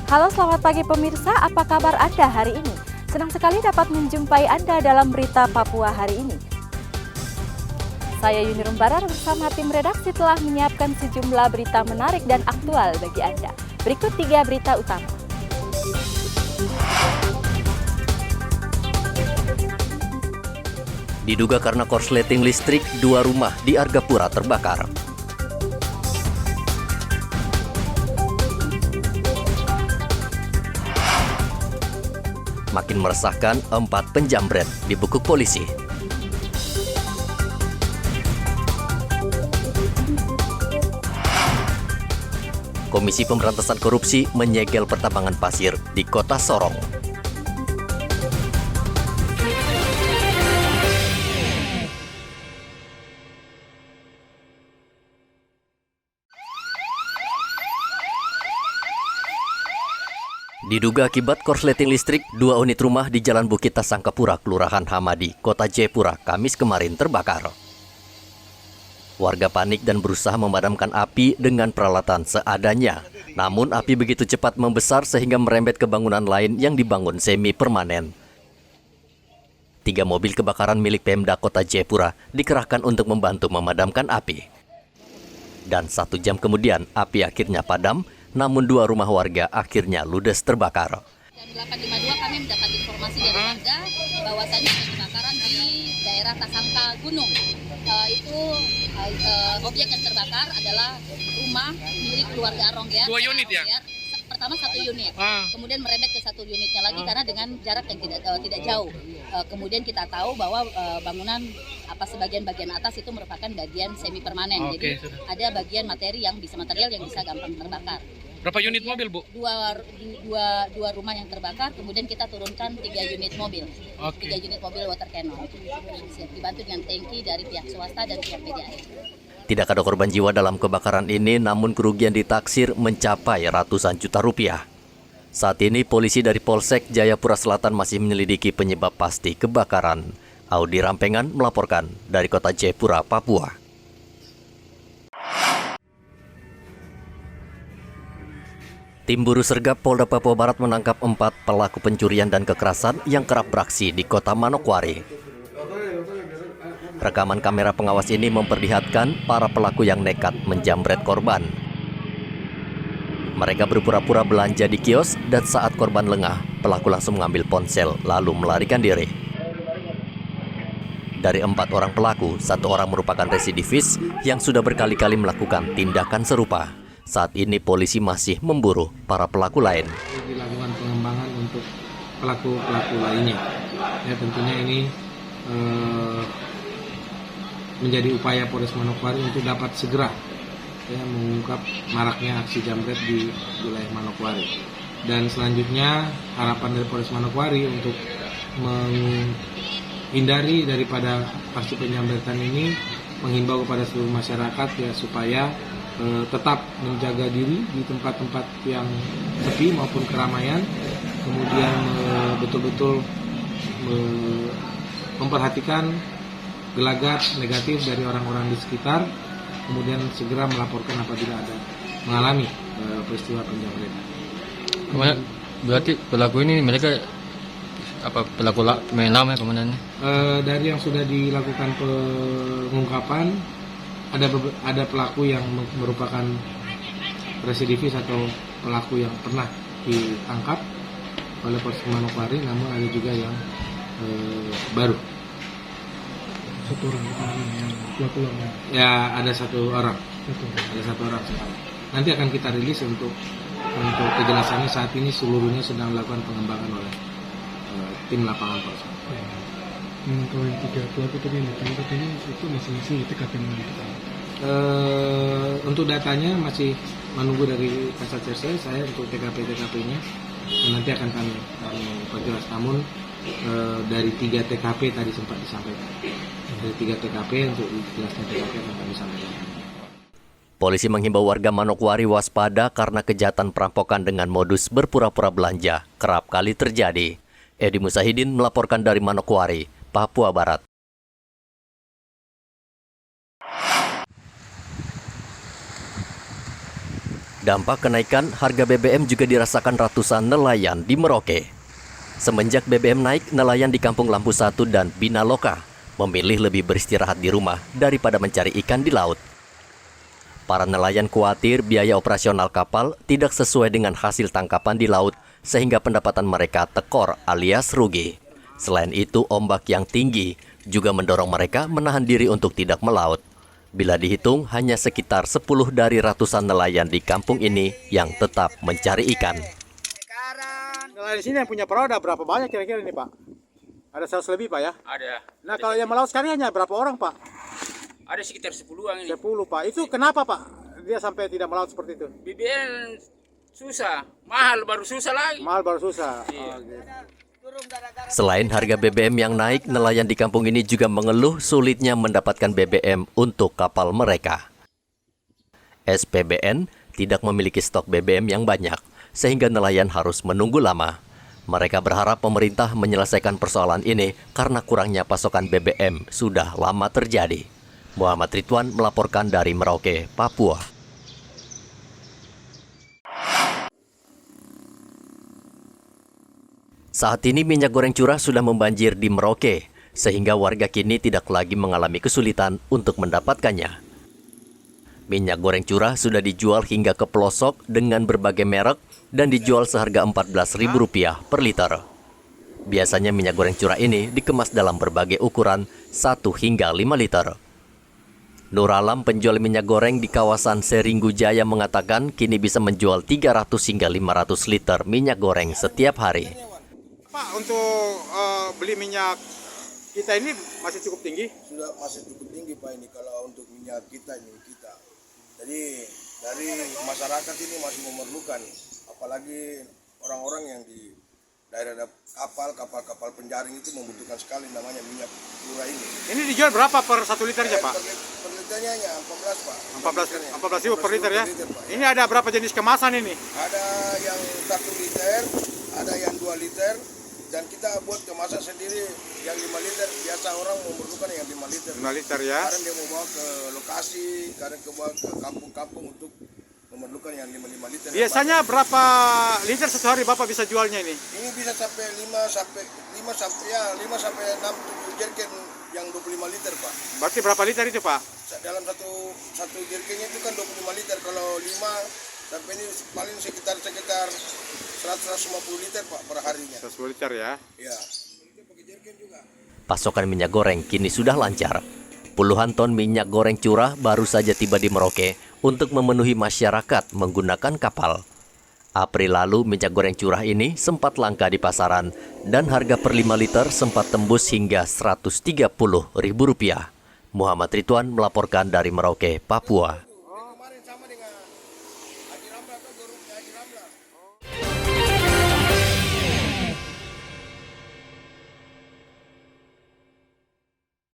Halo, selamat pagi pemirsa, apa kabar Anda hari ini? Senang sekali dapat menjumpai Anda dalam berita Papua hari ini. Saya Yuni Rumbara bersama tim redaksi telah menyiapkan sejumlah berita menarik dan aktual bagi Anda. Berikut 3 berita utama. Diduga karena korsleting listrik, 2 rumah di Argapura terbakar. Makin meresahkan, 4 penjamret dibekuk polisi. Komisi Pemberantasan Korupsi menyegel pertambangan pasir di Kota Sorong. Diduga akibat korsleting listrik, 2 unit rumah di Jalan Bukit Tasangkapura, Kelurahan Hamadi, Kota Jayapura, Kamis kemarin terbakar. Warga panik dan berusaha memadamkan api dengan peralatan seadanya. Namun api begitu cepat membesar sehingga merembet ke bangunan lain yang dibangun semi permanen. 3 mobil kebakaran milik Pemda Kota Jayapura dikerahkan untuk membantu memadamkan api. Dan 1 jam kemudian api akhirnya padam. Namun 2 rumah warga akhirnya ludes terbakar. Jam 8.52 kami mendapat informasi dari warga bahwasannya ada kebakaran di daerah Tasangka Gunung. Objek yang terbakar adalah rumah milik keluarga Arong ya. 2 unit ya? Pertama 1 unit, kemudian merembet ke 1 unitnya lagi karena dengan jarak yang tidak jauh. Kemudian kita tahu bahwa bangunan sebagian atas itu merupakan bagian semi permanen. Jadi ada bagian material yang bisa gampang terbakar. Berapa unit mobil, Bu? Dua rumah yang terbakar, kemudian kita turunkan 3 unit mobil. 3 unit mobil water cannon. Dibantu dengan tangki dari pihak swasta dan pihak PDAM. Tidak ada korban jiwa dalam kebakaran ini, namun kerugian ditaksir mencapai ratusan juta rupiah. Saat ini polisi dari Polsek Jayapura Selatan masih menyelidiki penyebab pasti kebakaran. Audi Rampengan melaporkan dari Kota Jayapura, Papua. Tim Buru Sergap Polda Papua Barat menangkap 4 pelaku pencurian dan kekerasan yang kerap beraksi di Kota Manokwari. Rekaman kamera pengawas ini memperlihatkan para pelaku yang nekat menjamret korban. Mereka berpura-pura belanja di kios dan saat korban lengah, pelaku langsung mengambil ponsel lalu melarikan diri. Dari 4 orang pelaku, 1 orang merupakan residivis yang sudah berkali-kali melakukan tindakan serupa. Saat ini polisi masih memburu para pelaku lain. Dilakukan pengembangan untuk pelaku-pelaku lainnya. Ya, tentunya ini menjadi upaya Polres Manokwari untuk dapat segera mengungkap maraknya aksi jambret di wilayah Manokwari. Dan selanjutnya harapan dari Polres Manokwari untuk menghindari daripada aksi penjambretan ini, menghimbau kepada seluruh masyarakat ya supaya tetap menjaga diri di tempat-tempat yang sepi maupun keramaian, kemudian betul-betul memperhatikan gelagat negatif dari orang-orang di sekitar, kemudian segera melaporkan apabila ada mengalami peristiwa penjamretan. Berarti pelaku ini mereka pelaku main lama ya komandannya? Dari yang sudah dilakukan pengungkapan, ada pelaku yang merupakan residivis atau pelaku yang pernah ditangkap oleh Polres Manokwari, namun ada juga yang baru. 1 orang yang pelaku lama. Ya, ada 1 orang. Ada 1 orang sekarang. Nanti akan kita rilis untuk kejelasannya. Saat ini seluruhnya sedang melakukan pengembangan oleh tim lapangan Polres. Kalau yang 3 pelaku tadi yang ditangkap ini itu masing-masing di TKP mana? Untuk datanya masih menunggu dari Kasat Serse, saya untuk TKP-nya dan nanti akan kami perjelas. Namun dari 3 TKP tadi sempat disampaikan. Dari 3 TKP untuk jelasnya TKP akan kami sampaikan. Polisi menghimbau warga Manokwari waspada karena kejahatan perampokan dengan modus berpura-pura belanja kerap kali terjadi. Edi Musahidin melaporkan dari Manokwari, Papua Barat. Dampak kenaikan harga BBM juga dirasakan ratusan nelayan di Merauke. Semenjak BBM naik, nelayan di Kampung Lampu 1 dan Binaloka memilih lebih beristirahat di rumah daripada mencari ikan di laut. Para nelayan khawatir biaya operasional kapal tidak sesuai dengan hasil tangkapan di laut sehingga pendapatan mereka tekor alias rugi. Selain itu, ombak yang tinggi juga mendorong mereka menahan diri untuk tidak melaut. Bila dihitung, hanya sekitar 10 dari ratusan nelayan di kampung ini yang tetap mencari ikan. Nelayan di sini yang punya perahu ada berapa banyak kira-kira ini, Pak? Ada 100 lebih, Pak, ya? Ada. Nah, kalau yang melaut sekarang hanya berapa orang, Pak? Ada sekitar 10-an ini. 10, Pak. Itu kenapa, Pak? Dia sampai tidak melaut seperti itu? BBM susah, mahal baru susah lagi. Mahal baru susah. Iya. Oh, gitu. Selain harga BBM yang naik, nelayan di kampung ini juga mengeluh sulitnya mendapatkan BBM untuk kapal mereka. SPBN tidak memiliki stok BBM yang banyak, sehingga nelayan harus menunggu lama. Mereka berharap pemerintah menyelesaikan persoalan ini karena kurangnya pasokan BBM sudah lama terjadi. Muhammad Ridwan melaporkan dari Merauke, Papua. Saat ini minyak goreng curah sudah membanjir di Merauke, sehingga warga kini tidak lagi mengalami kesulitan untuk mendapatkannya. Minyak goreng curah sudah dijual hingga ke pelosok dengan berbagai merek dan dijual seharga Rp14.000 per liter. Biasanya minyak goreng curah ini dikemas dalam berbagai ukuran 1 hingga 5 liter. Nur Alam, penjual minyak goreng di kawasan Seringgu Jaya mengatakan kini bisa menjual 300 hingga 500 liter minyak goreng setiap hari. Pak, untuk beli minyak kita ini masih cukup tinggi? Sudah masih cukup tinggi, Pak, ini kalau untuk minyak kita ini kita. Jadi dari masyarakat ini masih memerlukan, apalagi orang-orang yang di daerah kapal penjaring itu membutuhkan sekali namanya minyak curah ini. Ini dijual berapa per 1 liternya, Pak? Per liternya hanya 14, Pak. 14.000 per liter ya? Pak. Ini ada berapa jenis kemasan ini? Ada yang 1 liter, ada yang 2 liter, dan kita buat kemasan sendiri yang 5 liter. Biasa orang memerlukan yang 5 liter. 5 liter ya? Kadang dia mau bawa ke lokasi, kadang ke kampung-kampung untuk memerlukan yang 5 liter. Biasanya berapa liter satu hari Bapak bisa jualnya ini? Ini bisa sampai 5 sampai 6 7 jerken yang 25 liter, Pak. Berarti berapa liter itu, Pak? Dalam satu jerkennya itu kan 25 liter. Kalau 5 sampai ini paling sekitar 150 liter, Pak, per harinya. 110 liter ya? Ya. Pasokan minyak goreng kini sudah lancar. Puluhan ton minyak goreng curah baru saja tiba di Merauke untuk memenuhi masyarakat menggunakan kapal. April lalu minyak goreng curah ini sempat langka di pasaran dan harga per 5 liter sempat tembus hingga Rp130.000. Muhammad Ridwan melaporkan dari Merauke, Papua. Kemarin sama dengan Haji Ramla atau Haji Ramla.